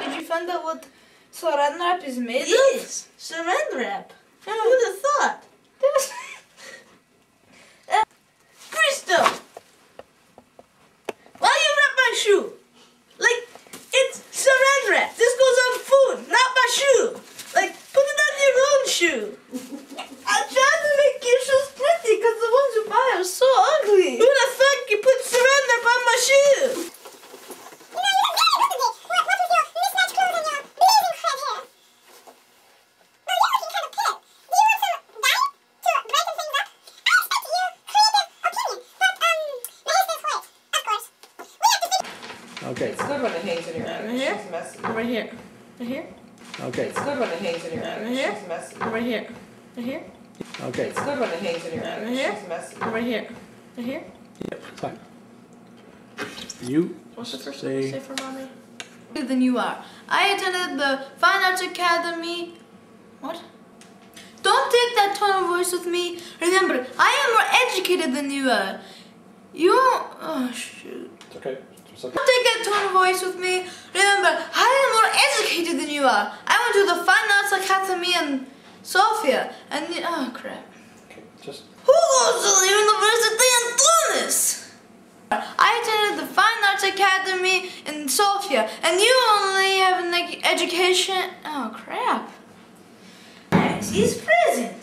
Did you find out what saran wrap is made of? Yes, saran wrap. Who would have thought? Crystal! Why you wrap my shoe? Like, it's saran wrap. This goes on food, not my shoe. Like, put it on your own shoe. I'm trying to make your shoes pretty because the ones you buy are so ugly. Who the fuck you put saran wrap on my shoe? Okay. It's good when it hangs in your hand. Right here? She's messy. Right here. Right here. Okay. It's good when it hangs in your hand. Right here? She's messy. Right here. Right here. Okay. It's good when it hangs in your hand. Right here? She's messy. Right here. Right here. Yep. Fine. You What's the first thing you say. say for mommy? Than you are. I attended the Fine Arts Academy. What? Don't take that tone of voice with me. Remember, I am more educated than you are. You. Oh shoot. It's okay. It's okay. Don't take that tone of voice with me. Remember, I am more educated than you are. I went to the Fine Arts Academy in Sofia, and oh crap. Okay. Just. Who goes to the University in Tunis? I attended the Fine Arts Academy in Sofia, and you only have an education. Oh crap. Yes, he's present.